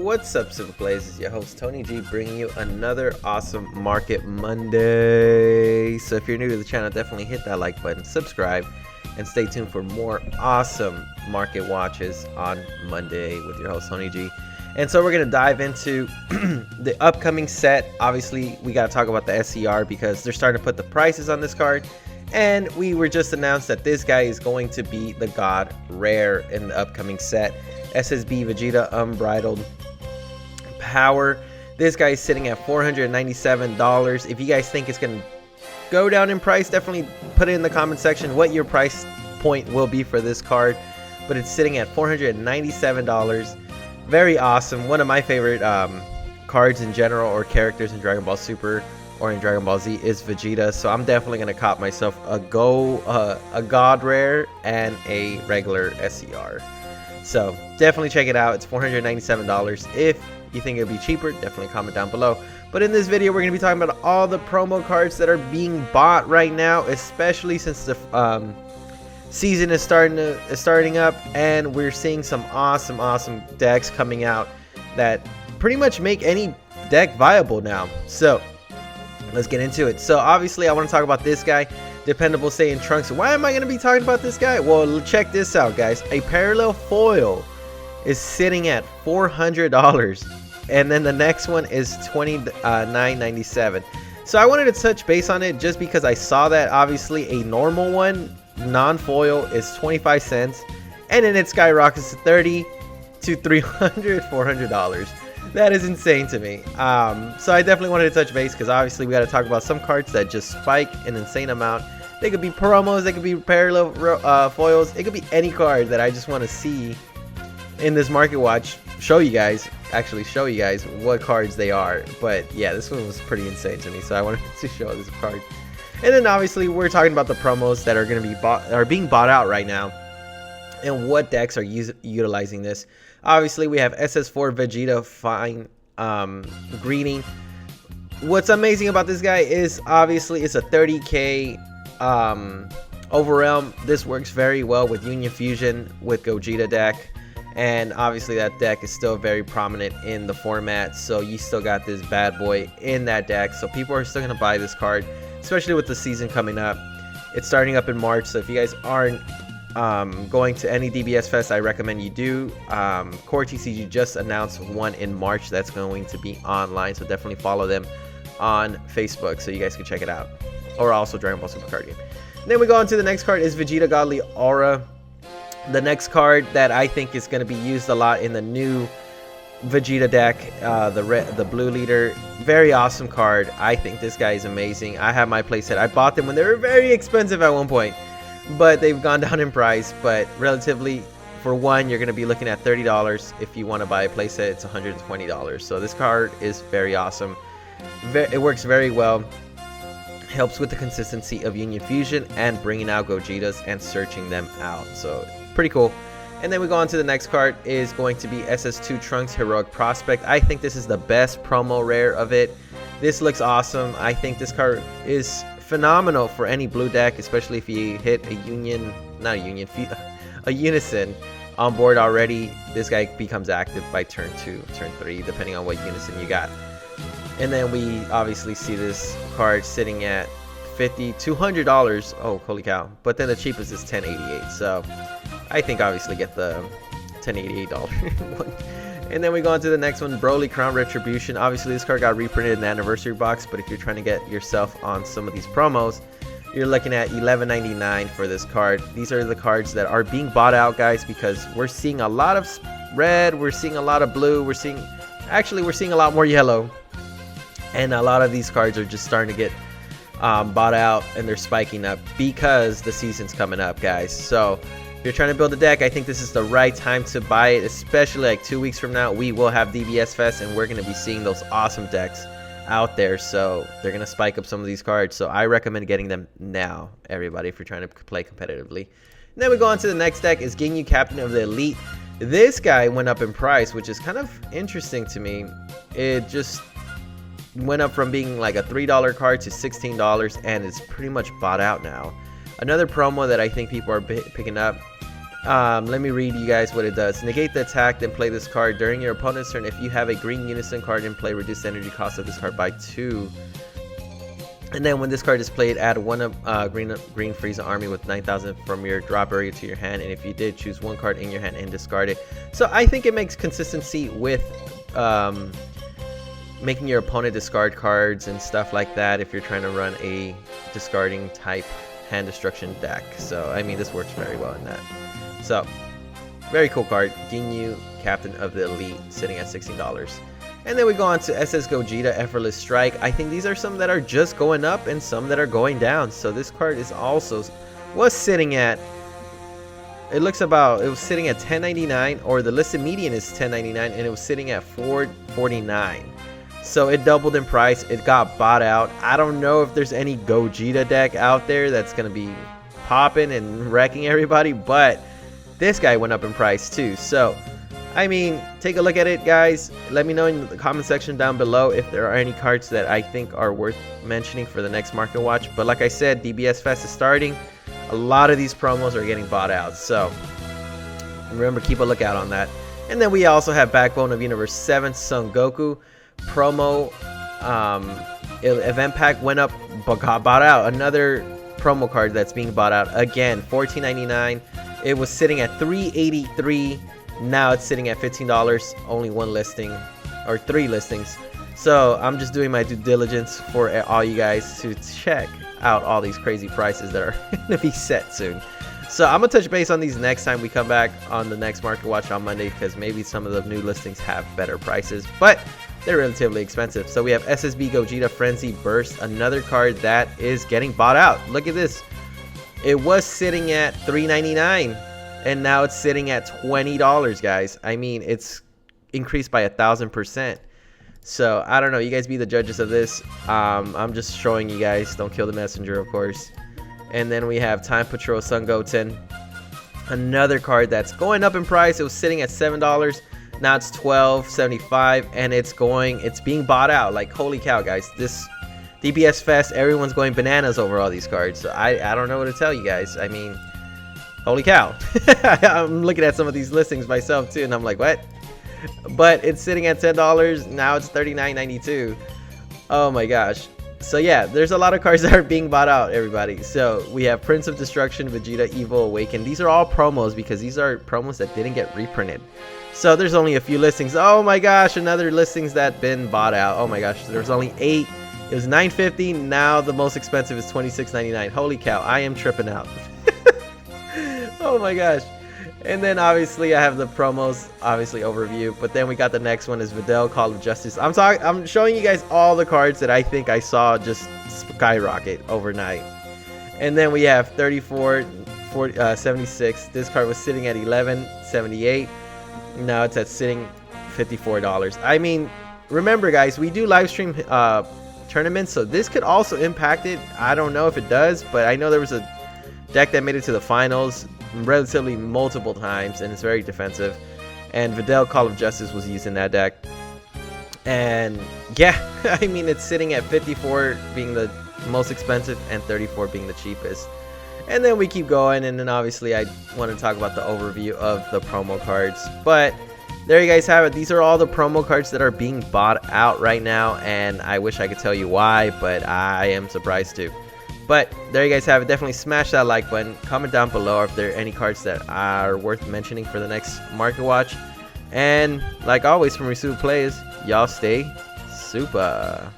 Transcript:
What's up, Super Playaz? It's your host Tony G, bringing you another awesome Market Monday. So if you're new to the channel, definitely hit that like button, subscribe, and stay tuned for more awesome market watches on Monday with your host Tony G. And so we're gonna dive into the upcoming set. Obviously, we gotta talk about the SCR because they're starting to put the prices on this card. And we were just announced that this guy is going to be the God Rare in the upcoming set. SSB Vegeta Unbridled Power. This guy is sitting at $497. If you guys think it's going to go down in price, definitely put it in the comment section what your price point will be for this card. But it's sitting at $497. Very awesome. One of my favorite cards in general, or characters in Dragon Ball Super or in Dragon Ball Z, is Vegeta. So I'm definitely going to cop myself a God Rare and a regular SCR. So definitely check it out. It's $497. If you think it'll be cheaper, definitely comment down below. But in this video, we're going to be talking about all the promo cards that are being bought right now, especially since the season is starting up, and we're seeing some awesome decks coming out that pretty much make any deck viable now. So let's get into it. So obviously, I want to talk about this guy, Dependable Saiyan Trunks. Why am I going to be talking about this guy? Well, check this out, guys. A parallel foil is sitting at $400, and then the next one is $29.97. So I wanted to touch base on it just because I saw that obviously a normal one, non-foil, is 25 cents, and then it skyrockets to $30 to $300, $400. That is insane to me. So I definitely wanted to touch base because obviously we got to talk about some cards that just spike an insane amount. They could be promos, they could be parallel foils, it could be any card that I just want to see in this market watch. Show you guys what cards they are. But yeah, this one was pretty insane to me, so I wanted to show this card. And then obviously we're talking about the promos that are going to be being bought out right now, and what decks are utilizing this. Obviously, we have SS4 Vegeta Fine Greeting. What's amazing about this guy is obviously it's a 30k overrealm. This works very well with Union Fusion with Gogeta deck, and obviously that deck is still very prominent in the format. So you still got this bad boy in that deck. So people are still gonna buy this card, especially with the season coming up. It's starting up in March. So if you guys aren't going to any DBS Fest, I recommend you do. Core TCG just announced one in March that's going to be online, so definitely follow them on Facebook so you guys can check it out, or also Dragon Ball Super card game. And then we go on to the next card is Vegeta Godly Aura. The next card that I think is going to be used a lot in the new Vegeta deck, the blue leader. Very awesome card. I think this guy is amazing. I have my playset. I bought them when they were very expensive at one point, but they've gone down in price. But relatively, for one, you're going to be looking at $30. If you want to buy a playset, it's $120. So this card is very awesome. It works very well. Helps with the consistency of Union Fusion and bringing out Gogetas and searching them out. So pretty cool. And then we go on to the next card is going to be SS2 Trunks Heroic Prospect. I think this is the best promo rare of it. This looks awesome. I think this card is phenomenal for any blue deck, especially if you hit a Unison on board already. This guy becomes active by turn 2, turn 3, depending on what Unison you got. And then we obviously see this card sitting at $50 to $200. Oh, holy cow. But then the cheapest is $10.88. So I think obviously get the $10.88 one. And then we go on to the next one, Broly Crown Retribution. Obviously this card got reprinted in the anniversary box, but if you're trying to get yourself on some of these promos, you're looking at $11.99 for this card. These are the cards that are being bought out, guys, because we're seeing a lot of red, we're seeing a lot of blue, we're seeing a lot more yellow. And a lot of these cards are just starting to get bought out, and they're spiking up because the season's coming up, guys. So if you're trying to build a deck, I think this is the right time to buy it, especially like 2 weeks from now. We will have DBS Fest, and we're going to be seeing those awesome decks out there. So they're going to spike up some of these cards. So I recommend getting them now, everybody, if you're trying to play competitively. And then we go on to the next deck is Ginyu, Captain of the Elite. This guy went up in price, which is kind of interesting to me. It just went up from being like a $3 card to $16, and it's pretty much bought out now. Another promo that I think people are picking up Let me read you guys what it does. Negate the attack, then play this card during your opponent's turn. If you have a green unison card in play, reduce the energy cost of this card by 2. And then when this card is played, add one green Frieza army with 9,000 from your drop area to your hand. And if you did, choose one card in your hand and discard it. So I think it makes consistency with making your opponent discard cards and stuff like that if you're trying to run a discarding type hand destruction deck. So I mean, this works very well in that. So very cool card. Ginyu, Captain of the Elite, sitting at $16. And then we go on to SS Gogeta, Effortless Strike. I think these are some that are just going up and some that are going down. So this card is also was sitting at, it was sitting at $10.99, or the listed median is $10.99, and it was sitting at $4.49. So it doubled in price. It got bought out. I don't know if there's any Gogeta deck out there that's gonna be popping and wrecking everybody, but this guy went up in price too. So I mean, take a look at it, guys. Let me know in the comment section down below if there are any cards that I think are worth mentioning for the next Market Watch. But like I said, DBS Fest is starting. A lot of these promos are getting bought out. So remember, keep a lookout on that. And then we also have Backbone of Universe 7, Son Goku. Promo event pack went up, but got bought out. Another promo card that's being bought out. Again, $14.99. It was sitting at $3.83. Now it's sitting at $15. Only one listing, or 3 listings. So I'm just doing my due diligence for all you guys to check out all these crazy prices that are going to be set soon. So I'm going to touch base on these next time we come back on the next Market Watch on Monday, because maybe some of the new listings have better prices, but they're relatively expensive. So we have SSB Gogeta Frenzy Burst, another card that is getting bought out. Look at this. It was sitting at $3.99. And now it's sitting at $20, guys. I mean, it's increased by 1,000%. So I don't know. You guys be the judges of this. I'm just showing you guys. Don't kill the messenger, of course. And then we have Time Patrol Sungoten, another card that's going up in price. It was sitting at $7. Now it's $12.75, and it's being bought out. Like, holy cow, guys! This DBS Fest, everyone's going bananas over all these cards. So I don't know what to tell you guys. I mean, holy cow. I'm looking at some of these listings myself too, and I'm like, what? But it's sitting at $10. Now it's $39.92. Oh my gosh. So yeah, there's a lot of cards that are being bought out, everybody. So we have Prince of Destruction, Vegeta, Evil Awakened. These are all promos, because these are promos that didn't get reprinted. So there's only a few listings. Oh my gosh, another listings that been bought out. Oh my gosh, there's only 8. It was $9.50. Now the most expensive is $26.99. Holy cow, I am tripping out. Oh my gosh. And then obviously I have the promos, obviously overview, but then we got the next one is Videl, Call of Justice. I'm showing you guys all the cards that I think I saw just skyrocket overnight. And then we have 76. This card was sitting at $11.78. Now it's at sitting $54. I mean, remember guys, we do live stream tournaments, so this could also impact it. I don't know if it does, but I know there was a deck that made it to the finals relatively multiple times, and it's very defensive, and Videl Call of Justice was used in that deck. And yeah, I mean, it's sitting at 54 being the most expensive and 34 being the cheapest. And then we keep going, and then obviously I want to talk about the overview of the promo cards. But there you guys have it. These are all the promo cards that are being bought out right now, and I wish I could tell you why, but I am surprised too. But there you guys have it. Definitely smash that like button. Comment down below if there are any cards that are worth mentioning for the next Market Watch. And like always, from your Supah Playaz, y'all stay Supah.